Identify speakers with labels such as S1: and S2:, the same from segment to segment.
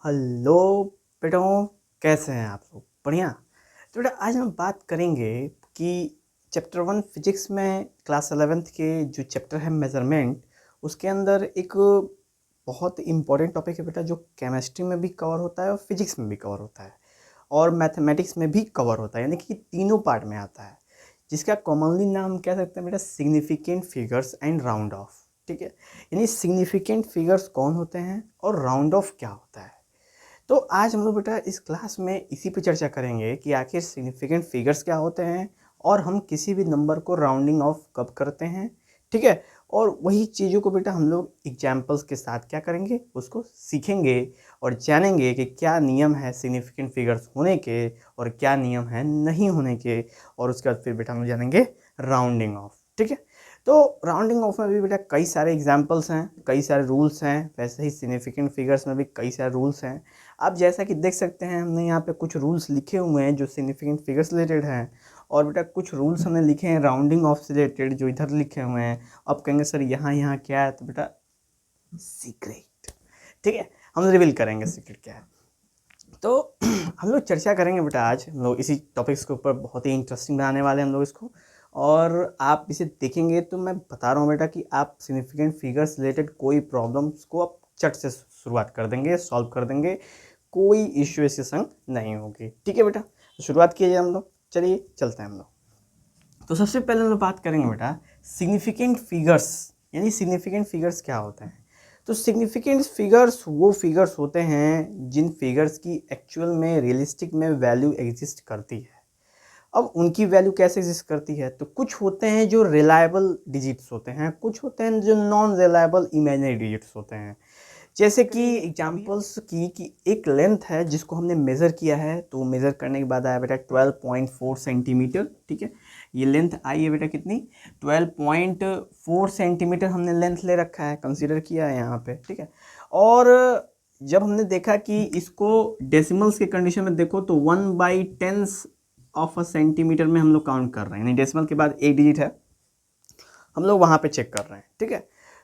S1: Hello बेटों, कैसे हैं आप लोग? बढ़िया। तो बेटा आज हम बात करेंगे कि चैप्टर 1 फिजिक्स में क्लास 11th के जो चैप्टर है मेजरमेंट, उसके अंदर एक बहुत इम्पोर्टेंट टॉपिक है बेटा, जो केमिस्ट्री में भी कवर होता है और फिजिक्स में भी कवर होता है और मैथमेटिक्स में भी कवर होता है, यानी कि तीनों पार्ट में आता है, जिसका कॉमनली नाम कह सकते हैं बेटा significant figures and round of. ठीक है, यानी सिग्निफिकेंट फिगर्स कौन होते हैं और राउंड ऑफ क्या होता है। तो आज हम लोग बेटा इस क्लास में इसी पे चर्चा करेंगे कि आखिर सिग्निफिकेंट फिगर्स क्या होते हैं और हम किसी भी नंबर को राउंडिंग ऑफ कब करते हैं। ठीक है, और वही चीज़ों को बेटा हम लोग एग्जाम्पल्स के साथ क्या करेंगे, उसको सीखेंगे और जानेंगे कि क्या नियम है सिग्निफिकेंट फिगर्स होने के और क्या नियम है नहीं होने के, और उसके बाद फिर बेटा हम लोग जानेंगे राउंडिंग ऑफ। ठीक है, तो राउंडिंग ऑफ में भी बेटा कई सारे एग्जाम्पल्स हैं, कई सारे रूल्स हैं, वैसे ही सिग्निफिकेंट फिगर्स में भी कई सारे रूल्स हैं। आप जैसा कि देख सकते हैं हमने यहाँ पे कुछ रूल्स लिखे हुए हैं जो सिग्निफिकेंट फिगर्स रिलेटेड हैं, और बेटा कुछ रूल्स हमने लिखे हैं राउंडिंग ऑफ से रिलेटेड जो इधर लिखे हुए हैं। अब कहेंगे सर यहाँ क्या है, तो बेटा सीक्रेट। ठीक है, हम रिवील करेंगे सीक्रेट क्या है। तो हम लोग चर्चा करेंगे बेटा आज हम लोग इसी टॉपिक्स के ऊपर, बहुत ही इंटरेस्टिंग बनाने वाले हैं हम लोग इसको, और आप इसे देखेंगे तो मैं बता रहा हूँ बेटा कि आप सिग्निफिकेंट फिगर्स रिलेटेड कोई प्रॉब्लम्स को आप चट से शुरुआत कर देंगे, सॉल्व कर देंगे, कोई इश्यू इसके संग नहीं होगी। ठीक है बेटा, तो शुरुआत कीजिए हम लोग, चलिए चलते हैं हम लोग। तो सबसे पहले हम लोग बात करेंगे बेटा सिग्निफिकेंट फिगर्स, यानी सिग्निफिकेंट फिगर्स क्या होते हैं। तो सिग्निफिकेंट फिगर्स वो फिगर्स होते हैं जिन फिगर्स की एक्चुअल में रियलिस्टिक में वैल्यू एग्जिस्ट करती है। अब उनकी वैल्यू कैसे एग्जिस्ट करती है, तो कुछ होते हैं जो रिलायबल डिजिट्स होते हैं, कुछ होते हैं जो नॉन रिलायबल इमेजिनरी डिजिट्स होते हैं। जैसे कि एग्जांपल्स की कि एक लेंथ है जिसको हमने मेज़र किया है, तो मेज़र करने के बाद आया बेटा 12.4 सेंटीमीटर। ठीक है, ये लेंथ आई है बेटा कितनी, 12.4 सेंटीमीटर हमने लेंथ ले रखा है, कंसीडर किया है यहाँ पे। ठीक है, और जब हमने देखा कि इसको डेसिमल्स के कंडीशन में देखो तो 1/10 ऑफ अ सेंटीमीटर में हम लोग काउंट कर रहे हैं, यानी डेसिमल के बाद एक डिजिट है, हम लोग वहाँ पे चेक कर रहे हैं। ठीक है,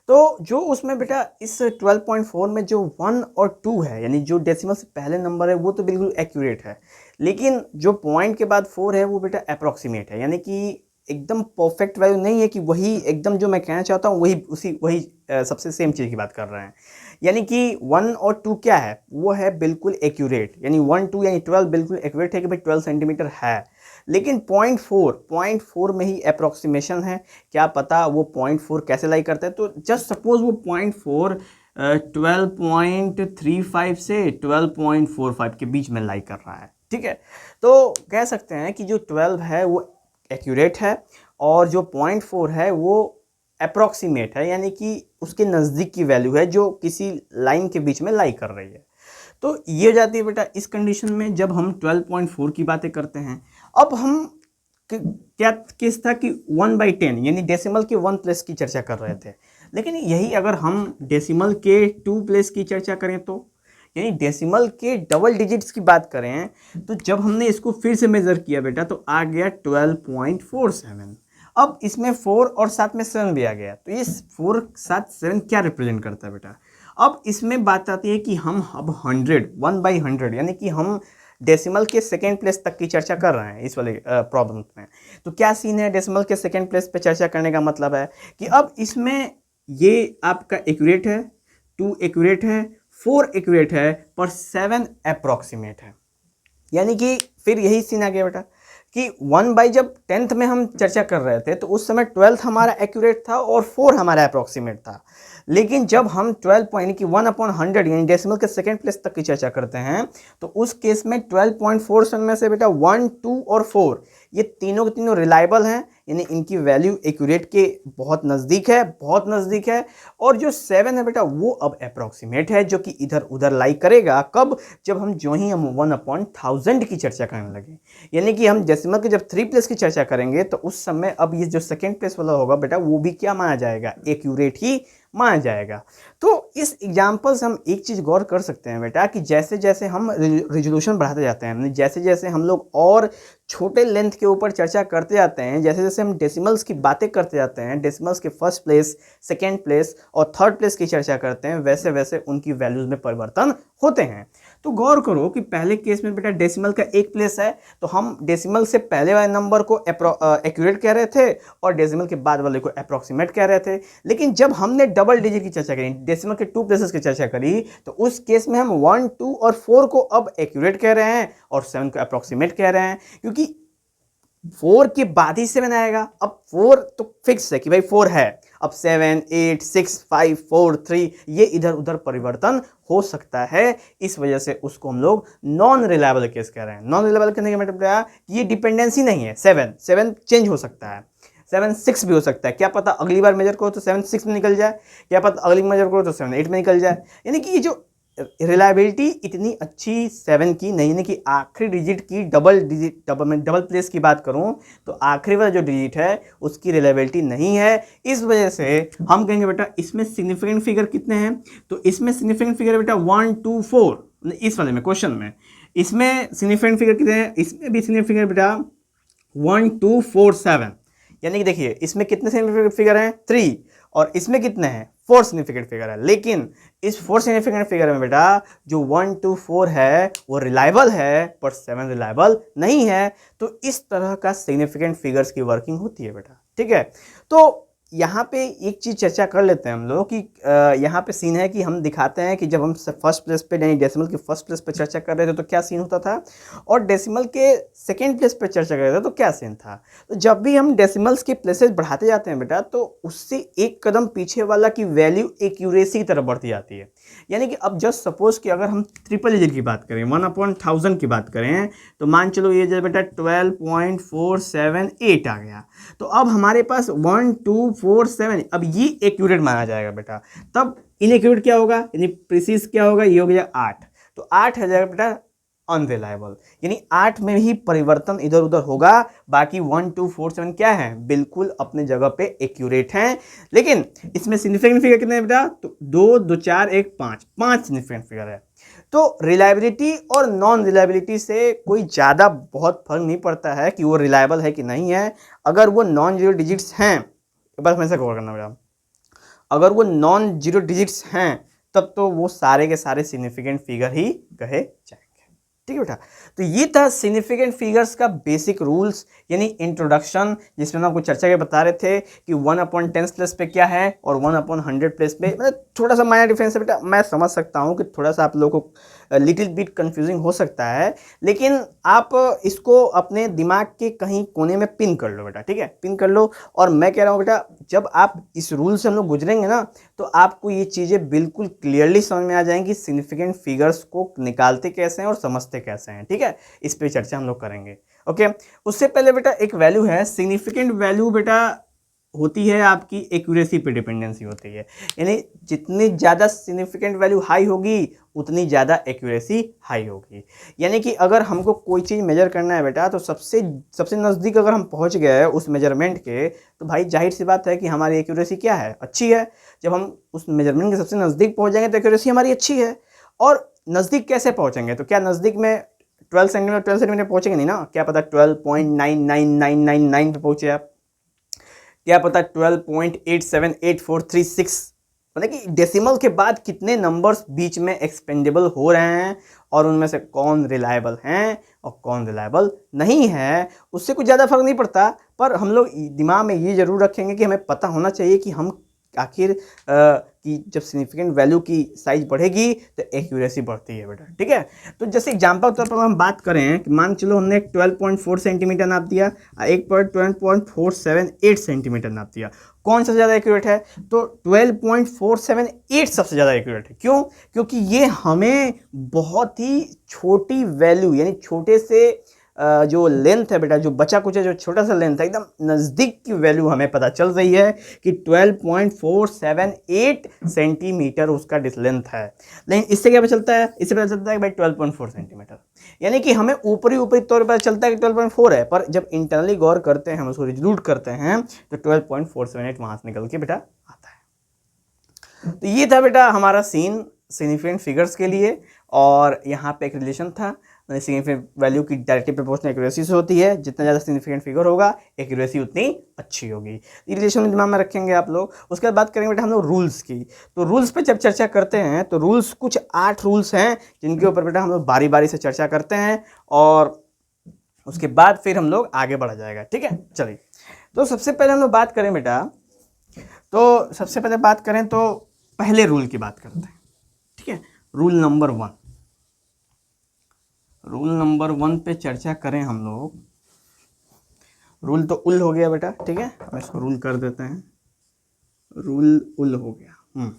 S1: तो जो उसमें बेटा इस 12.4 में जो 1 और 2 है, यानी जो डेसिमल से पहले नंबर है वो तो बिल्कुल एक्यूरेट है, लेकिन जो पॉइंट के बाद 4 है वो बेटा अप्रॉक्सीमेट है, यानी कि एकदम परफेक्ट वैल्यू नहीं है कि वही एकदम जो मैं कहना चाहता हूँ वही सबसे सेम चीज़ की बात कर रहे हैं। यानी कि 1 और 2 क्या है, वो है बिल्कुल एक्यूरेट, यानी 1 2 यानी 12 बिल्कुल एक्यूरेट है कि भाई 12 सेंटीमीटर है, लेकिन पॉइंट फोर में ही अप्रॉक्सीमेशन है। क्या पता वो 0.4 कैसे लाई करता है, तो जस्ट सपोज वो 0.4 12.35 से 12.45 के बीच में लाई कर रहा है। ठीक है, तो कह सकते हैं कि जो 12 है वो एक्यूरेट है और जो 0.4 है वो अप्रॉक्सीमेट है, यानी कि उसके नज़दीक की वैल्यू है जो किसी लाइन के बीच में लाई कर रही है। तो ये हो जाती है बेटा इस कंडीशन में जब हम 12.4 की बातें करते हैं। अब हम क्या केस था कि 1/10 यानी डेसिमल के 1 प्लेस की चर्चा कर रहे थे, लेकिन यही अगर हम डेसिमल के 2 प्लेस की चर्चा करें, तो यानी डेसिमल के डबल डिजिट्स की बात करें, तो जब हमने इसको फिर से मेजर किया बेटा तो आ गया 12.47। अब इसमें 4 और साथ में 7 भी आ गया, तो ये 4 7 7 क्या रिप्रेजेंट करता है बेटा। अब इसमें बात आती है कि हम अब 1/100 यानी कि हम डेसिमल के सेकेंड प्लेस तक की चर्चा कर रहे हैं इस वाले प्रॉब्लम में। तो क्या सीन है, डेसिमल के सेकेंड प्लेस पे चर्चा करने का मतलब है कि अब इसमें ये आपका एक्यूरेट है, 2 एक्यूरेट है, 4 एक्यूरेट है, पर 7 अप्रॉक्सीमेट है। यानी कि फिर यही सीन आ गया बेटा कि 1 जब 10th में हम चर्चा कर रहे थे तो उस समय 12th हमारा एक्यूरेट था और 4 हमारा अप्रॉक्सीमेट था, लेकिन जब हम 12 यानी कि 1/100 यानी डेसिमल के सेकेंड प्लेस तक की चर्चा करते हैं, तो उस केस में 12.47 में से बेटा 1 2 और 4 ये तीनों के तीनों रिलायबल हैं, यानी इनकी वैल्यू एक्यूरेट के बहुत नज़दीक है, बहुत नज़दीक है। और जो 7 है बेटा वो अब अप्रॉक्सीमेट है, जो कि इधर उधर लाई करेगा कब, जब हम जो ही हम 1/1000 की चर्चा करने लगे, यानी कि हम डेसिमल के जब 3 प्लेस की चर्चा करेंगे तो उस समय अब ये जो सेकेंड प्लेस वाला होगा बेटा वो भी क्या माना जाएगा, एक्यूरेट ही माना जाएगा। तो इस एग्जाम्पल से हम एक चीज़ गौर कर सकते हैं बेटा कि जैसे जैसे हम रिजोल्यूशन बढ़ाते जाते हैं, जैसे जैसे हम लोग और छोटे लेंथ के ऊपर चर्चा करते जाते हैं, जैसे जैसे हम डेसिमल्स की बातें करते जाते हैं, डेसिमल्स के फर्स्ट प्लेस, सेकेंड प्लेस और थर्ड प्लेस की चर्चा करते हैं, वैसे वैसे उनकी वैल्यूज़ में परिवर्तन होते हैं। तो गौर करो कि पहले केस में बेटा डेसिमल का एक प्लेस है, तो हम डेसिमल से पहले वाले नंबर को एक्यूरेट कह रहे थे और डेसिमल के बाद वाले को अप्रोक्सीमेट कह रहे थे। लेकिन जब हमने डबल डिजिट की चर्चा करी, डेसिमल के 2 प्लेसेस की चर्चा करी, तो उस केस में हम 1, 2 और 4 को अब एक्यूरेट कह रहे हैं और 7 को अप्रोक्सीमेट कह रहे हैं, क्योंकि 4 के बाद ही 7 आएगा। अब 4 तो फिक्स है कि भाई 4 है, अब 7, 8, 6, 5, 4, 3 ये इधर उधर परिवर्तन हो सकता है। इस वजह से उसको हम लोग नॉन रिलायबल केस कह रहे हैं। नॉन रिलायबल कहने का मतलब क्या, ये डिपेंडेंसी नहीं है। 7 चेंज हो सकता है, 7 6 भी हो सकता है, क्या पता अगली बार मेजर करो तो 7 6 में निकल जाए, क्या पता अगली मेजर करो तो 7 8 में निकल जाए। यानी कि ये जो रिलायबिलिटी इतनी अच्छी 7 की नहीं है कि आखिरी डिजिट की डबल प्लेस की बात करूं तो आखिरी वाला जो डिजिट है उसकी रिलायबिलिटी नहीं है। इस वजह से हम कहेंगे बेटा इसमें सिग्निफिकेंट फिगर कितने हैं, तो इसमें सिग्निफिकेंट फिगर बेटा 1, 2, 4, इस वाले में क्वेश्चन में इसमें सिग्निफिकेंट फिगर कितने हैं, इसमें भी सिग्निफिकेंट बेटा 1, 2, 4, 7। यानी कि देखिए इसमें कितने सिग्निफिकेंट फिगर हैं 3 और इसमें कितने हैं 4 सिग्निफिकेंट फिगर है। लेकिन इस 4 सिग्निफिकेंट फिगर में बेटा जो 1, 2, 4 है वो रिलायबल है पर 7 रिलायबल नहीं है। तो इस तरह का सिग्निफिकेंट फिगर्स की वर्किंग होती है बेटा, ठीक है। तो यहाँ पे एक चीज़ चर्चा कर लेते हैं हम लोग कि यहाँ पे सीन है कि हम दिखाते हैं कि जब हम फर्स्ट प्लेस पे यानी डेसिमल के फर्स्ट प्लेस पे चर्चा कर रहे थे तो क्या सीन होता था, और डेसिमल के सेकंड प्लेस पे चर्चा कर रहे थे तो क्या सीन था। तो जब भी हम डेसिमल्स के प्लेसेस बढ़ाते जाते हैं बेटा तो उससे एक कदम पीछे वाला की वैल्यू एक्यूरेसी की तरफ बढ़ती जाती है। यानी कि अब जस्ट सपोज कि अगर हम ट्रिपल डिजिट की बात करें, 1/1000 की बात करें, तो मान चलो ये जो बेटा 12.478 आ गया, तो अब हमारे पास 1, 2, 4, 7 अब ये एक्यूरेट माना जाएगा बेटा। तब इनएक्यूरेट क्या होगा यानी प्रिसीज क्या होगा, ये हो गया 8, तो 8 हो जाएगा बेटा अनरिलायबल, यानी 8 में ही परिवर्तन इधर उधर होगा। बाकी 1, 2, 4, 7 क्या है, बिल्कुल अपने जगह पे एक्यूरेट हैं। लेकिन इसमें सिग्निफिकेंट फिगर कितने हैं बेटा, तो 2, 2, 4, 1, 5 सिग्निफिकेंट फिगर है। तो रिलायबिलिटी और नॉन रिलायबिलिटी से कोई ज़्यादा बहुत फर्क नहीं पड़ता है कि वो रिलायबल है कि नहीं है। अगर वो नॉन जीरो डिजिट्स हैं, बस हमेशा गौर करना बेटा, अगर वो नॉन जीरो डिजिट्स हैं तब तो वो सारे के सारे सिग्निफिकेंट फिगर ही कहे जाएंगे, ठीक है बेटा। तो ये था सिग्निफिकेंट फिगर्स का बेसिक रूल्स यानी इंट्रोडक्शन, जिसमें हम आपको चर्चा के बता रहे थे कि 1/10 प्लेस पे क्या है और 1/100 प्लेस पे मतलब थोड़ा सा माइनर डिफरेंस है बेटा। मैं समझ सकता हूँ कि थोड़ा सा आप लोगों को लिटिल बिट कंफ्यूजिंग हो सकता है, लेकिन आप इसको अपने दिमाग के कहीं कोने में पिन कर लो बेटा, ठीक है, पिन कर लो। और मैं कह रहा हूँ बेटा जब आप इस रूल से हम लोग गुजरेंगे ना तो आपको ये चीज़ें बिल्कुल क्लियरली समझ में आ जाएंगी, सिग्निफिकेंट फिगर्स को निकालते कैसे हैं और समझते कैसे हैं, ठीक है। इस पे चर्चा हम लोग करेंगे, ओके। उससे पहले बेटा एक वैल्यू है, सिग्निफिकेंट वैल्यू बेटा होती है आपकी एक्यूरेसी पे डिपेंडेंसी होती है, यानी जितनी ज़्यादा सिग्निफिकेंट वैल्यू हाई होगी उतनी ज़्यादा एक्यूरेसी हाई होगी। यानी कि अगर हमको कोई चीज़ मेजर करना है बेटा तो सबसे नज़दीक अगर हम पहुंच गए हैं उस मेजरमेंट के, तो भाई जाहिर सी बात है कि हमारी एक्यूरेसी क्या है, अच्छी है। जब हम उस मेजरमेंट के सबसे नज़दीक पहुंच जाएंगे तो एक्यूरेसी हमारी अच्छी है। और नज़दीक कैसे पहुंचेंगे, तो क्या नज़दीक में 12 सेंटीमीटर पहुंचेंगे नहीं ना, क्या पता 12.99999 पे पहुंचे आप, क्या पता 12.878436, मतलब कि डेसिमल के बाद कितने नंबर्स बीच में एक्सपेंडेबल हो रहे हैं और उनमें से कौन रिलायबल हैं और कौन रिलायबल नहीं है, उससे कुछ ज़्यादा फर्क नहीं पड़ता। पर हम लोग दिमाग में ये जरूर रखेंगे कि हमें पता होना चाहिए कि हम आखिर कि जब सिग्निफिकेंट वैल्यू की साइज बढ़ेगी तो एक्यूरेसी बढ़ती है बेटा, ठीक है। तो जैसे एग्जांपल के तौर पर हम बात करें कि मान चलो हमने 12.4 सेंटीमीटर नाप दिया, एक पर 12.478 सेंटीमीटर नाप दिया, कौन सबसे ज़्यादा एक्यूरेट है, तो 12.478 सबसे ज़्यादा एक्यूरेट है। क्यों, क्योंकि ये हमें बहुत ही छोटी वैल्यू यानी छोटे से जो लेंथ है बेटा, जो बचा कुछ है, जो छोटा सा लेंथ है, एकदम नज़दीक की वैल्यू हमें पता चल रही है कि 12.478 सेंटीमीटर उसका लेंथ है। लेकिन इससे क्या पता चलता है, इससे पता चलता है कि भाई 12.4 सेंटीमीटर, यानी कि हमें ऊपरी तौर पर चलता है कि 12.4 है, पर जब इंटरनली गौर करते हैं, हम उसको रिजल्यूट करते हैं तो 12.478 वहाँ से निकल के बेटा आता है। तो ये था बेटा हमारा सीन सिग्निफिकेंट फिगर्स के लिए। और यहाँ पे एक रिलेशन था, सिग्निफिकेंट वैल्यू की डायरेक्टली प्रोपोर्शनल एक्यूरेसी से होती है, जितना ज़्यादा सिग्निफिकेंट फिगर होगा एक्यूरेसी उतनी अच्छी होगी। ये रिलेशन दिमाग में रखेंगे आप लोग। उसके बाद बात करेंगे बेटा हम लोग रूल्स की। तो रूल्स पे जब चर्चा करते हैं तो रूल्स कुछ 8 रूल्स हैं जिनके ऊपर बेटा हम लोग बारी बारी से चर्चा करते हैं और उसके बाद फिर हम लोग आगे बढ़ा जाएगा। ठीक है, चलिए। तो सबसे पहले हम लोग बात करें बेटा, तो सबसे पहले बात करें तो पहले रूल की बात करते हैं। ठीक है, रूल नंबर 1, रूल नंबर 1 पे चर्चा करें हम लोग। रूल तो उल हो गया बेटा, ठीक है, हम इसको रूल कर देते हैं, रूल उल हो गया।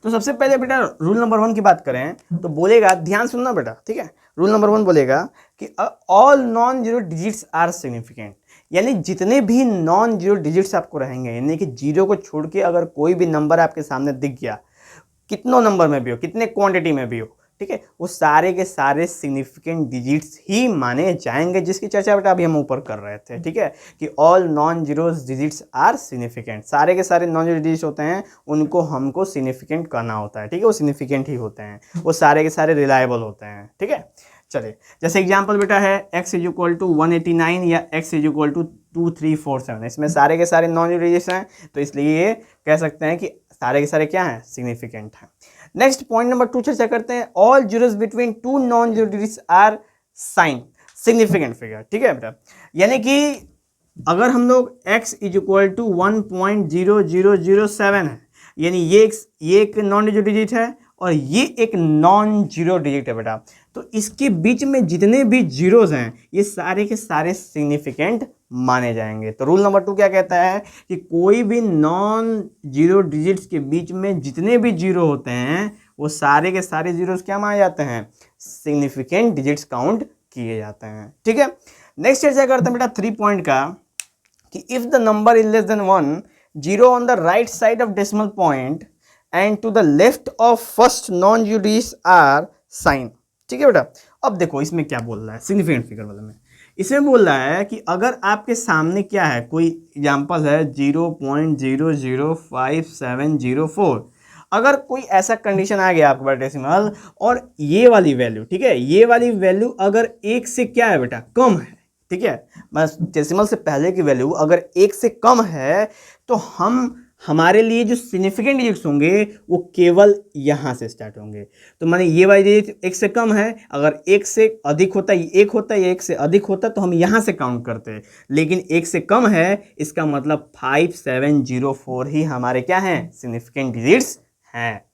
S1: तो सबसे पहले बेटा रूल नंबर 1 की बात करें तो बोलेगा, ध्यान सुनना बेटा, ठीक है। रूल नंबर 1 बोलेगा कि all non zero digits are significant, यानी जितने भी नॉन जीरो डिजिट्स आपको रहेंगे, यानी कि जीरो को छोड़ के अगर कोई भी नंबर आपके सामने दिख गया, कितनों नंबर में भी हो, कितने क्वांटिटी में भी हो, ठीक है, वो सारे के सारे सिग्निफिकेंट डिजिट्स ही माने जाएंगे, जिसकी चर्चा बेटा अभी हम ऊपर कर रहे थे। ठीक है, कि all non zero digits are significant, सारे के सारे नॉन जीरो डिजिट्स होते हैं, उनको हमको सिग्निफिकेंट करना होता है। ठीक है, वो सिग्निफिकेंट ही होते हैं, वो सारे के सारे रिलायबल होते हैं। ठीक है, चलिए, जैसे एग्जाम्पल बेटा है x इज इक्वल टू 189 या x इज इक्वल टू 2347, इसमें सारे के सारे नॉन जीरो डिजिट्स हैं, तो इसलिए ये कह सकते हैं कि सारे के सारे क्या हैं, सिग्निफिकेंट हैं। नेक्स्ट पॉइंट नंबर 2 चर्चा करते हैं, all zeros between two non zero digits are sign significant figure. ठीक है बेटा, यानी कि अगर हम लोग x इज इक्वल टू 1.0007 है, यानी ये एक नॉन जीरो डिजिट है और ये एक नॉन जीरो डिजिट है बेटा, तो इसके बीच में जितने भी जीरोस हैं ये सारे के सारे सिग्निफिकेंट माने जाएंगे। तो रूल नंबर 2 क्या कहता है कि कोई भी नॉन जीरो डिजिट्स के बीच में जितने भी जीरो होते हैं वो सारे के सारे जीरोस क्या माने जाते हैं, सिग्निफिकेंट डिजिट्स काउंट किए जाते हैं। ठीक है, नेक्स्ट चर्चा करते हैं बेटा 3 पॉइंट का, कि if the number is less than 1, zero on the right side of decimal point and to the left of first non zero digits are sign. ठीक है बेटा, अब देखो इसमें क्या बोल रहा है सिग्निफिकेंट फिगर वाले में, इसमें बोल रहा है कि अगर आपके सामने क्या है, कोई एग्जांपल है 0.005704, अगर कोई ऐसा कंडीशन आ गया आपके पास डेसिमल और ये वाली वैल्यू, ठीक है, ये वाली वैल्यू अगर 1 से क्या है बेटा, कम है, ठीक है, बस डेसिमल से पहले की वैल्यू अगर 1 से कम है तो हमारे लिए जो सिग्निफिकेंट डिजिट्स होंगे वो केवल यहाँ से स्टार्ट होंगे। तो माने ये वाली डिजिट 1 से कम है, अगर 1 से अधिक होता है, 1 होता है या 1 से अधिक होता है तो हम यहाँ से काउंट करते हैं, लेकिन 1 से कम है, इसका मतलब 5704 ही हमारे क्या हैं, सिग्निफिकेंट डिजिट्स हैं।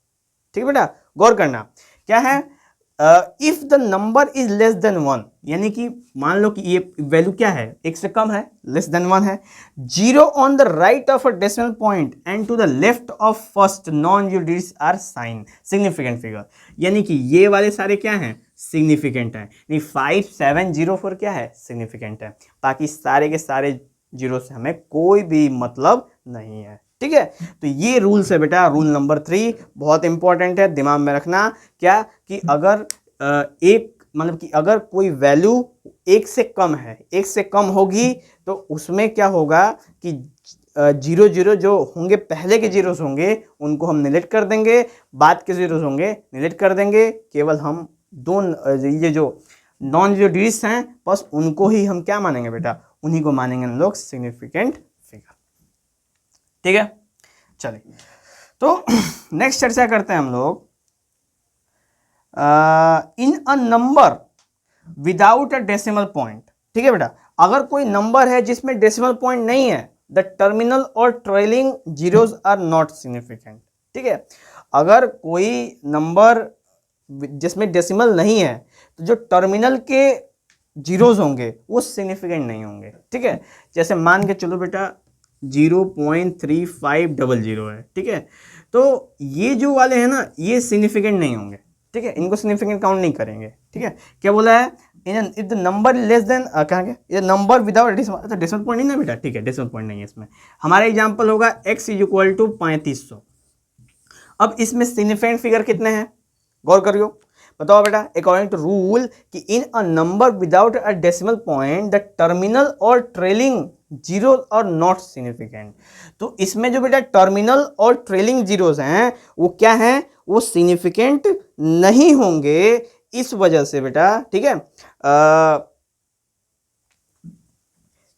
S1: ठीक है बेटा, गौर करना क्या है, if the number is less than 1, यानी कि मान लो कि ये वैल्यू क्या है, 1 से कम है, लेस देन 1 है, zero on the right of a decimal point and to the left of first non zero digits are sign significant figure, यानी कि ये वाले सारे क्या हैं, सिग्निफिकेंट हैं, नहीं 5704 क्या है, सिग्निफिकेंट है, बाकी सारे के सारे जीरो से हमें कोई भी मतलब नहीं है। ठीक है, तो ये रूल्स है बेटा, रूल नंबर 3 बहुत इंपॉर्टेंट है, दिमाग में रखना, क्या कि अगर मतलब कि अगर कोई वैल्यू 1 से कम है, 1 से कम होगी तो उसमें क्या होगा कि जीरो जीरो जो होंगे, पहले के जीरोस होंगे उनको हम निगलेक्ट कर देंगे, बाद के जीरोस होंगे निगलेक्ट कर देंगे, केवल हम ये जो नॉन जीरो डिजिट्स हैं बस उनको ही हम क्या मानेंगे बेटा, उन्हीं को मानेंगे हम लोग सिग्निफिकेंट फिगर। ठीक है, चलिए, तो नेक्स्ट चर्चा करते हैं हम लोग in a number without a decimal point. ठीक है बेटा, अगर कोई नंबर है जिसमें डेसिमल पॉइंट नहीं है, द टर्मिनल और trailing zeros are not significant. ठीक है, अगर कोई नंबर जिसमें डेसिमल नहीं है तो जो टर्मिनल के जीरोस होंगे वो सिग्निफिकेंट नहीं होंगे। ठीक है, जैसे मान के चलो बेटा 0.3500 है, ठीक है, तो ये जो वाले हैं ना ये सिग्निफिकेंट नहीं होंगे। ठीक है, इनको सिग्निफिकेंट काउंट नहीं करेंगे। ठीक है, क्या बोला है, if the number less than कहाँ गया, ये नंबर विदाउट डेसिमल, अच्छा डेसिमल पॉइंट नहीं ना बेटा, ठीक है, डेसिमल पॉइंट नहीं है इसमें। हमारा एग्जांपल होगा x इज इक्वल टू 3500। अब इसमें सिग्निफिकेंट फिगर कितने हैं, गौर करियो, बताओ बेटा, अकॉर्डिंग टू रूल कि in a number without a decimal point the terminal और trailing zero are not significant. तो इसमें जो बेटा टर्मिनल और ट्रेलिंग जीरोस हैं वो क्या हैं, वो सिग्निफिकेंट नहीं होंगे, इस वजह से बेटा, ठीक है,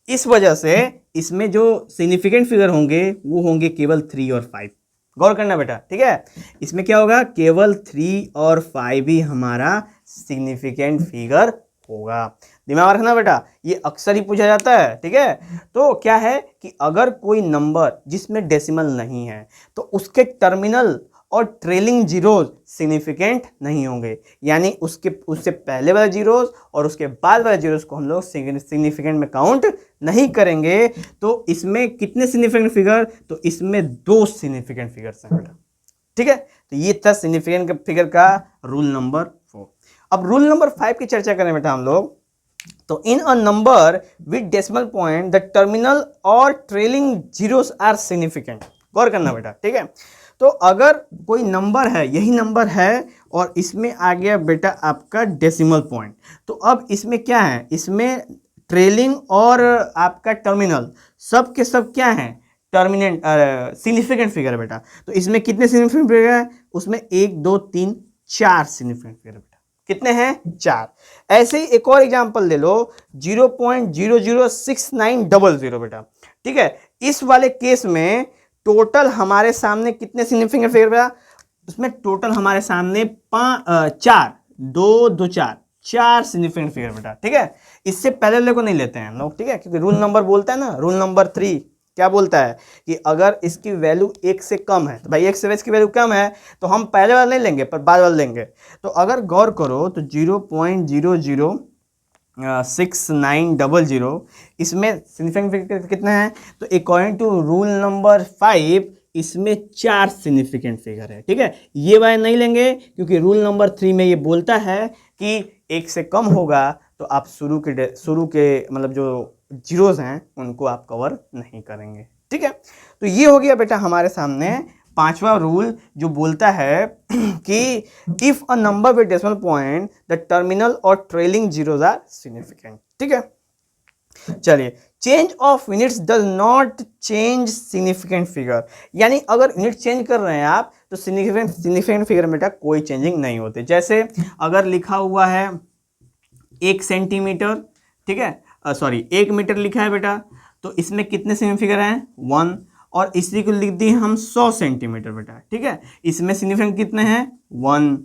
S1: इस वजह से इसमें जो सिग्निफिकेंट फिगर होंगे वो होंगे केवल 3 और 5। गौर करना बेटा, ठीक है, इसमें क्या होगा, केवल 3 और 5 ही हमारा सिग्निफिकेंट फिगर होगा। दिमाग रखना बेटा, ये अक्सर ही पूछा जाता है, ठीक है। तो क्या है कि अगर कोई नंबर जिसमें डेसिमल नहीं है तो उसके टर्मिनल और ट्रेलिंग जीरोज सिग्निफिकेंट नहीं होंगे, यानी उससे पहले वाले जीरोज और उसके बाद वाले जीरोज को हम लोग सिग्निफिकेंट में काउंट नहीं करेंगे। तो इसमें कितने सिग्निफिकेंट फिगर, तो इसमें 2 सिग्निफिकेंट फिगर्स हैं बेटा, ठीक है। तो ये था सिग्निफिकेंट फिगर का रूल नंबर 4। अब रूल नंबर 5 की चर्चा करें बेटा हम लोग। तो in a number with decimal point the terminal और ट्रेलिंग जीरोस आर सिग्निफिकेंट। गौर करना बेटा, ठीक है। तो अगर कोई नंबर है, यही नंबर है, और इसमें आ गया बेटा आपका डेसिमल पॉइंट, तो अब इसमें क्या है, इसमें ट्रेलिंग और आपका टर्मिनल सब के सब क्या है, टर्मिनेंट सिग्निफिकेंट फिगर है बेटा। तो इसमें कितने सिग्निफिकेंट फिगर है, उसमें 1 2 3 4 सिग्निफिकेंट फिगर बेटा। कितने हैं, 4। ऐसे ही एक और एग्जांपल ले लो, 0.006900 बेटा, ठीक है। इस वाले केस में टोटल हमारे सामने कितने सिग्निफिकेंट फिगर बेटा, उसमें टोटल हमारे सामने 4, 2 2 4 सिग्निफिकेंट फिगर बेटा, ठीक है। इससे पहले वाले को नहीं लेते हैं हम लोग, ठीक है, क्योंकि रूल नंबर बोलता है ना, रूल नंबर 3 क्या बोलता है कि अगर इसकी वैल्यू 1 से कम है, तो भाई 1 से इसकी वैल्यू कम है तो हम पहले वाला नहीं लेंगे पर बाद वाला लेंगे। तो अगर गौर करो तो 0.006900 इसमें सिग्निफिकेंट फिगर कितने हैं, तो अकॉर्डिंग टू रूल नंबर 5 इसमें 4 सिग्निफिकेंट फिगर है, ठीक है। ये वाले नहीं लेंगे क्योंकि रूल नंबर 3 में ये बोलता है कि 1 से कम होगा तो आप शुरू के मतलब जो जीरोस हैं उनको आप कवर नहीं करेंगे, ठीक है। तो ये हो गया बेटा हमारे सामने 5वां रूल, जो बोलता है कि if a number with decimal point the terminal और ट्रेलिंग जीरोस आर सिग्निफिकेंट, ठीक है। चलिए, change of units does not change significant figure, यानी अगर यूनिट चेंज कर रहे हैं आप तो सिग्निफिकेंट फिगर में बेटा कोई चेंजिंग नहीं होती। जैसे अगर लिखा हुआ है 1 सेंटीमीटर, ठीक है, सॉरी 1 मीटर लिखा है बेटा, तो इसमें कितने सिग्निफिकेंट फिगर हैं, 1, और इसी को लिख दिए हम 100 सेंटीमीटर बेटा, ठीक है, इसमें सिग्निफिकेंट कितने हैं, 1।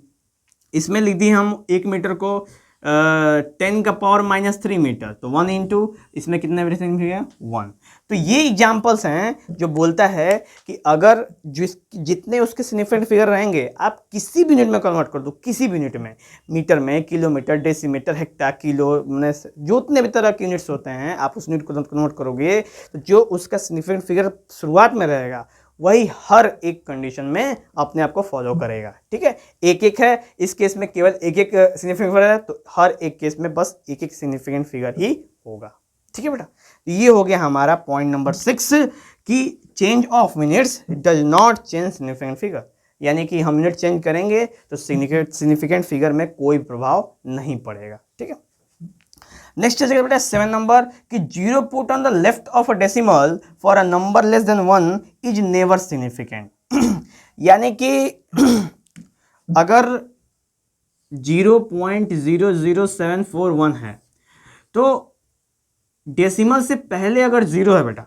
S1: इसमें लिख दिए हम 1 मीटर को 10⁻³ मीटर, तो 1 इंटू इसमें कितने सिग्निफिकेंट, 1। तो ये एग्जाम्पल्स हैं जो बोलता है कि अगर जितने उसके सिग्निफिकेंट फिगर रहेंगे आप किसी भी यूनिट में कन्वर्ट कर दो, किसी भी यूनिट में, मीटर में, किलोमीटर, डेसीमीटर, हेक्टर, किलो, जितने भी तरह के यूनिट्स होते हैं आप उस यूनिट को कन्वर्ट करोगे तो जो उसका सिग्निफिकेंट फिगर शुरुआत में रहेगा वही हर एक कंडीशन में अपने आप को फॉलो करेगा, ठीक है। एक एक है, इस केस में केवल एक एक सिग्निफिकेंट फिगर है, तो हर एक केस में बस एक एक सिग्निफिकेंट फिगर ही होगा, ठीक है बेटा। तो ये हो गया हमारा पॉइंट नंबर 6 कि change of units does not change significant figure, यानी कि हम यूनिट चेंज करेंगे तो सिग्निफिकेंट फिगर में कोई प्रभाव नहीं पड़ेगा, ठीक है। नेक्स्ट चर्चा बेटा 7 नंबर कि 0 put on the left of a decimal for a number less than 1 is never significant, यानी कि अगर 0.00741 है तो डेसिमल से पहले अगर 0 है बेटा,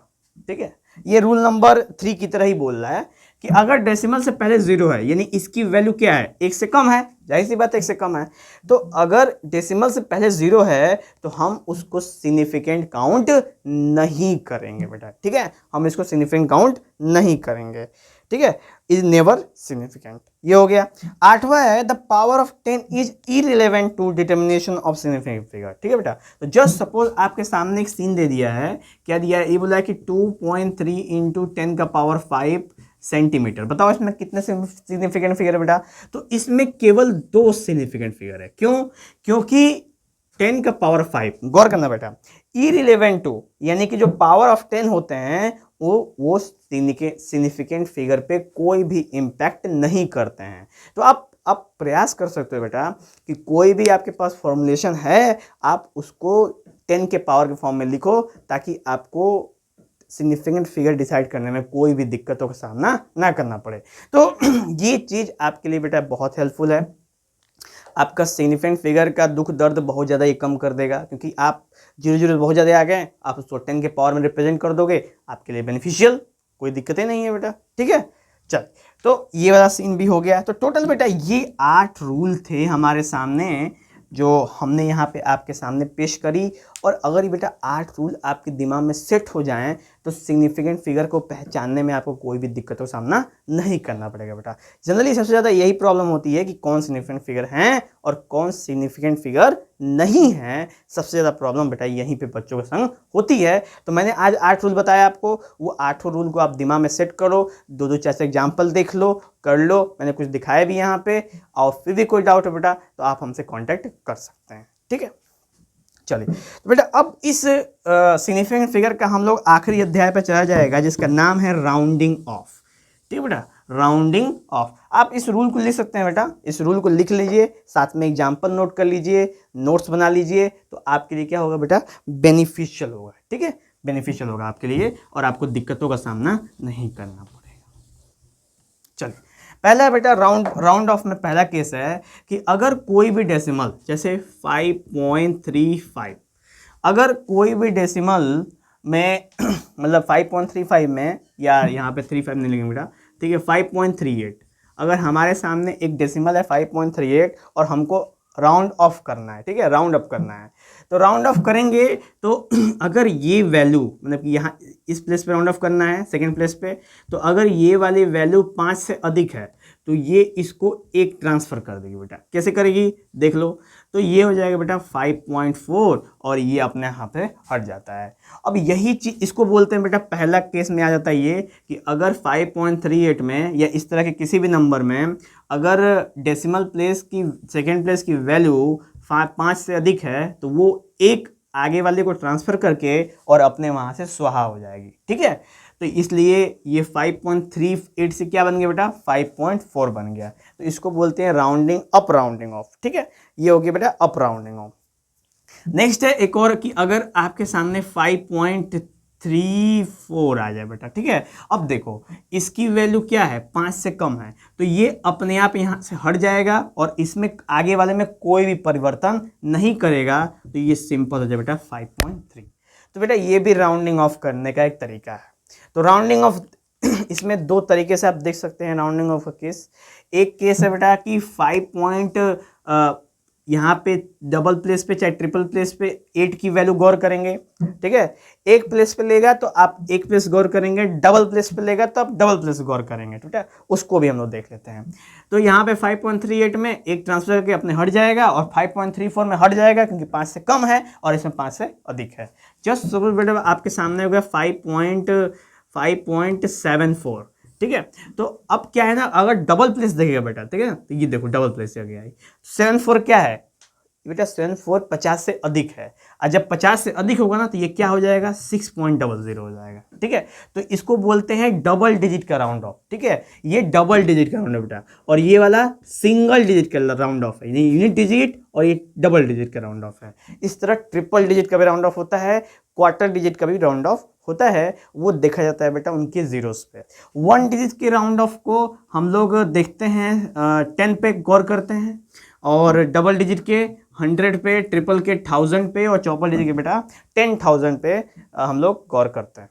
S1: ठीक है, ये रूल नंबर 3 की तरह ही बोल रहा है कि अगर डेसिमल से पहले 0 है यानी इसकी वैल्यू क्या है, 1 से कम है, जाहिर सी बात है 1 से कम है, तो अगर डेसिमल से पहले 0 है तो हम उसको सिग्निफिकेंट काउंट नहीं करेंगे बेटा, ठीक है, हम इसको सिग्निफिकेंट काउंट नहीं करेंगे, ठीक है, इज नेवर सिग्निफिकेंट। ये हो गया। 8वां है the power of 10 is irrelevant to determination of significant figure, ठीक है बेटा। तो जस्ट सपोज आपके सामने एक सीन दे दिया है, क्या दिया है, ये बोला है कि 2.3 इंटू 10⁵ सेंटीमीटर, बताओ इसमें कितने सिग्निफिकेंट फिगर है बेटा, तो इसमें केवल 2 सिग्निफिकेंट फिगर है। क्यों, क्योंकि 10⁵, गौर करना बेटा, इररिलेवेंट टू यानी कि जो पावर ऑफ 10 होते हैं वो सिग्निफिकेंट फिगर पे कोई भी इंपैक्ट नहीं करते हैं। तो आप प्रयास कर सकते हो बेटा कि कोई भी आपके पास फॉर्मुलेशन है आप उसको 10 के पावर के फॉर्म में लिखो ताकि आपको सिग्निफिकेंट फिगर डिसाइड करने में कोई भी दिक्कतों का सामना ना करना पड़े। तो ये चीज़ आपके लिए बेटा बहुत हेल्पफुल है। आपका सिग्निफिकेंट फिगर का दुख दर्द बहुत ज़्यादा ये कम कर देगा, क्योंकि आप 0 बहुत ज़्यादा आ गए, आप उसको 10 के पावर में रिप्रेजेंट कर दोगे, आपके लिए बेनिफिशियल, कोई दिक्कतें नहीं है बेटा। ठीक है, चल, तो ये वाला सीन भी हो गया। तो टोटल बेटा ये 8 रूल थे हमारे सामने, जो हमने यहाँ पे आपके सामने पेश करी। और अगर ये बेटा 8 रूल आपके दिमाग में सेट हो जाएं तो सिग्निफिकेंट फिगर को पहचानने में आपको कोई भी दिक्कतों का सामना नहीं करना पड़ेगा बेटा। जनरली सबसे ज़्यादा यही प्रॉब्लम होती है कि कौन सिग्निफिकेंट फिगर हैं और कौन सिग्निफिकेंट फिगर नहीं है। सबसे ज़्यादा प्रॉब्लम बेटा यहीं पे बच्चों के संग होती है। तो मैंने आज 8 रूल बताया आपको, वो 8 रूल को आप दिमाग में सेट करो, 2-2 4 एग्जाम्पल देख लो, कर लो, मैंने कुछ दिखाया भी यहाँ पे। और फिर भी कोई डाउट है बेटा तो आप हमसे कांटेक्ट कर सकते हैं। ठीक है, चलिए तो बेटा अब इस सिग्निफिकेंट फिगर का हम लोग आखिरी अध्याय पर चला जाएगा, जिसका नाम है राउंडिंग ऑफ। ठीक है बेटा, राउंडिंग ऑफ। आप इस रूल को लिख सकते हैं बेटा, इस रूल को लिख लीजिए, साथ में एग्जाम्पल नोट कर लीजिए, नोट्स बना लीजिए, तो आपके लिए क्या होगा बेटा, बेनिफिशियल होगा। ठीक है, बेनिफिशियल होगा आपके लिए और आपको दिक्कतों का सामना नहीं करना पड़ेगा। चलिए, पहला बेटा राउंड ऑफ में पहला केस है कि अगर कोई भी डेसिमल, जैसे 5.35, अगर कोई भी डेसिमल में मतलब 5.35 में, या यहाँ पे 35 नहीं लिखेंगे बेटा, ठीक है, 5.38, अगर हमारे सामने एक डेसिमल है 5.38 और हमको राउंड ऑफ करना है, ठीक है, राउंड अप करना है, तो राउंड ऑफ करेंगे तो अगर ये वैल्यू, मतलब कि यहाँ इस प्लेस पे राउंड ऑफ करना है, सेकंड प्लेस पे, तो अगर ये वाली वैल्यू 5 से अधिक है तो ये इसको एक ट्रांसफ़र कर देगी बेटा। कैसे करेगी देख लो, तो ये हो जाएगा बेटा 5.4 और ये अपने यहाँ पे हट जाता है। अब यही चीज़ इसको बोलते हैं बेटा, पहला केस में आ जाता है ये कि अगर 5.38 में या इस तरह के किसी भी नंबर में अगर डेसिमल प्लेस की सेकेंड प्लेस की वैल्यू 5 से अधिक है तो वो एक आगे वाले को ट्रांसफ़र करके और अपने वहाँ से स्वाहा हो जाएगी। ठीक है, तो इसलिए ये 5.38 से क्या बन गया बेटा, 5.4 बन गया। तो इसको बोलते हैं राउंडिंग अप, राउंडिंग ऑफ। ठीक है, ये हो गया बेटा अप राउंडिंग ऑफ। नेक्स्ट है एक और कि अगर आपके सामने 5.34 आ जाए बेटा, ठीक है, अब देखो इसकी वैल्यू क्या है, 5 से कम है, तो ये अपने आप यहाँ से हट जाएगा और इसमें आगे वाले में कोई भी परिवर्तन नहीं करेगा, तो ये सिंपल हो जाए बेटा 5.3। तो बेटा ये भी राउंडिंग ऑफ करने का एक तरीका है। तो राउंडिंग ऑफ इसमें दो तरीके से आप देख सकते हैं राउंडिंग ऑफ का केस। एक केस है बेटा कि 5 यहाँ पे डबल प्लेस पे चाहे ट्रिपल प्लेस पे 8 की वैल्यू गौर करेंगे। ठीक है, एक प्लेस पे लेगा तो आप एक प्लेस गौर करेंगे, डबल प्लेस पे लेगा तो आप डबल प्लेस गौर करेंगे। ठीक है, उसको भी हम लोग देख लेते हैं। तो यहाँ पे 5.38 में एक ट्रांसफर करके अपने हट जाएगा और 5.34 में हट जाएगा क्योंकि 5 से कम है और इसमें 5 से अधिक है। जस्ट सपोज बेटा आपके सामने हो गया 5.74। ठीक है, तो अब क्या है ना, अगर डबल प्लेस देखेगा बेटा, ठीक है, तो ये देखो डबल प्लेस आ गया है। 74 क्या है बेटा, 74 50 से अधिक है, और जब 50 से अधिक होगा ना तो ये क्या हो जाएगा, 6.00 हो जाएगा। ठीक है, तो इसको बोलते हैं डबल डिजिट का राउंड ऑफ। ठीक है, ये डबल डिजिट का राउंड ऑफ बेटा, और ये वाला सिंगल डिजिट का राउंड ऑफ है, ये यूनिट डिजिट और ये डबल डिजिट का राउंड ऑफ है। इस तरह ट्रिपल डिजिट का भी राउंड ऑफ होता है, क्वार्टर डिजिट का भी राउंड ऑफ होता है, वो देखा जाता है बेटा उनके जीरोस पे। 1 डिजिट के राउंड ऑफ को हम लोग देखते हैं 10 पे गौर करते हैं, और डबल डिजिट के 100 पे, ट्रिपल के 1000 पे, और चौपल डिजिट के बेटा 10,000 पे हम लोग गौर करते हैं।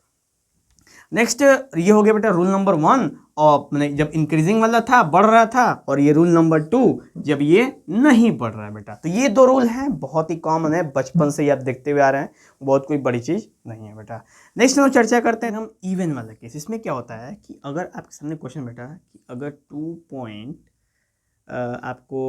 S1: नेक्स्ट ये हो गया बेटा रूल नंबर 1, और मैंने जब इंक्रीजिंग वाला था बढ़ रहा था, और ये रूल नंबर 2 जब ये नहीं बढ़ रहा है बेटा। तो ये दो रूल हैं, बहुत ही कॉमन है, बचपन से ही आप देखते हुए आ रहे हैं, बहुत कोई बड़ी चीज़ नहीं है बेटा। नेक्स्ट हम चर्चा करते हैं हम इवन वाला केस। इसमें क्या होता है कि अगर आपके सामने क्वेश्चन बेटा कि अगर 2 पॉइंट आपको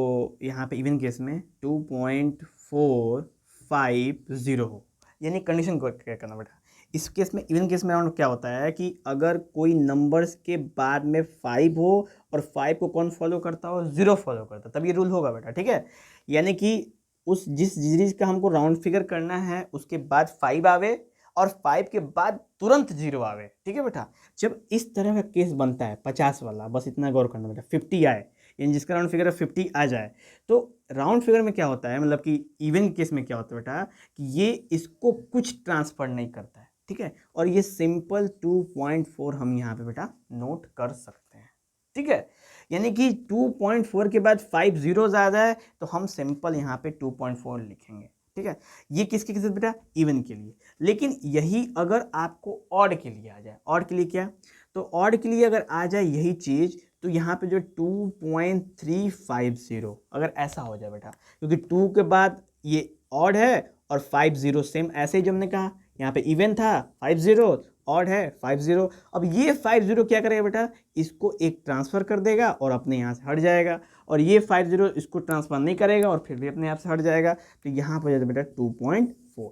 S1: यहाँ पे इवन केस में 2.450 हो, यानी कंडीशन को क्या करना बेटा। इस केस में इवन केस में राउंड क्या होता है कि अगर कोई नंबर्स के बाद में 5 हो और 5 को कौन फॉलो करता हो, 0 फॉलो करता, तब ये रूल होगा बेटा। ठीक है, यानी कि उस जिस चीज़ का हमको राउंड फिगर करना है उसके बाद 5 आवे और 5 के बाद तुरंत 0 आवे। ठीक है बेटा, जब इस तरह का केस बनता है 50 वाला, बस इतना गौर करना बेटा, 50 आए यानी जिसका राउंड फिगर 50 आ जाए, तो राउंड फिगर में क्या होता है, मतलब कि इवन केस में क्या होता है बेटा कि ये इसको कुछ ट्रांसफर नहीं करता है। ठीक है, और ये सिंपल 2.4 हम यहाँ पे बेटा नोट कर सकते हैं। ठीक है, यानी कि 2.4 के बाद 5 जीरोज आ जाए तो हम सिंपल यहाँ पे 2.4 लिखेंगे, ठीक है। ये किसके लिए बेटा, इवन के लिए। लेकिन यही अगर आपको ऑड के लिए आ जाए, ऑड के लिए क्या, तो ऑड के लिए अगर आ जाए यही चीज़, तो यहाँ पे जो 2.350 अगर ऐसा हो जाए बेटा, क्योंकि 2 के बाद ये ऑड है और 5 जीरो सेम, ऐसे ही जो हमने कहा यहाँ पे इवन था 5 जीरो, ऑड है 5 जीरो। अब ये 5 जीरो क्या करेगा बेटा, इसको एक ट्रांसफर कर देगा और अपने यहाँ से हट जाएगा, और ये 5 जीरो इसको ट्रांसफर नहीं करेगा और फिर भी अपने आप से हट जाएगा, तो यहाँ पर जाता बेटा 2.4।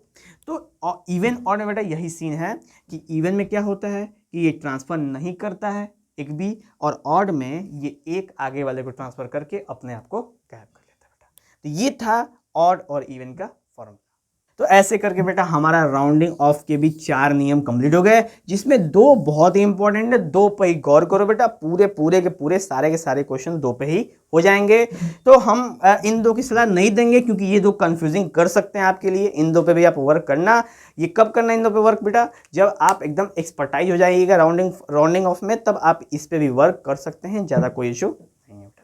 S1: तो इवन ऑड में बेटा यही सीन है कि इवन में क्या होता है कि ये ट्रांसफर नहीं करता है एक भी, और ऑड में ये एक आगे वाले को ट्रांसफर करके अपने आप को गायब कर लेता है बेटा। तो ये था ऑड और इवन का फॉर्मूला। तो ऐसे करके बेटा हमारा राउंडिंग ऑफ के भी 4 नियम कंप्लीट हो गए, जिसमें 2 बहुत ही इंपॉर्टेंट है, 2 पे ही गौर करो बेटा, पूरे के पूरे सारे के सारे क्वेश्चन 2 पे ही हो जाएंगे। तो हम इन 2 की सलाह नहीं देंगे क्योंकि ये 2 कंफ्यूजिंग कर सकते हैं आपके लिए। इन 2 पे भी आप वर्क करना। ये कब करना इन 2 पे वर्क बेटा, जब आप एकदम एक्सपर्टाइज हो जाइएगा राउंडिंग ऑफ में, तब आप इस पे भी वर्क कर सकते हैं, ज़्यादा कोई इशू नहीं है बेटा,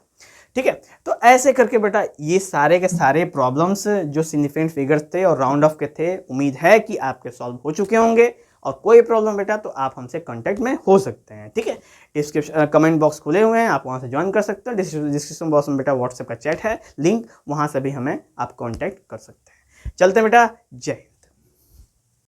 S1: ठीक है। तो ऐसे करके बेटा ये सारे के सारे प्रॉब्लम्स जो सिग्निफिकेंट फिगर्स थे और राउंड ऑफ के थे, उम्मीद है कि आपके सॉल्व हो चुके होंगे। और कोई प्रॉब्लम बेटा तो आप हमसे कांटेक्ट में हो सकते हैं, ठीक है। डिस्क्रिप्शन कमेंट बॉक्स खुले हुए हैं, आप वहां से ज्वाइन कर सकते हैं। डिस्क्रिप्शन बॉक्स में बेटा व्हाट्सएप का चैट है, लिंक, वहां से भी हमें आप कांटेक्ट कर सकते हैं। चलते हैं बेटा, जय हिंद।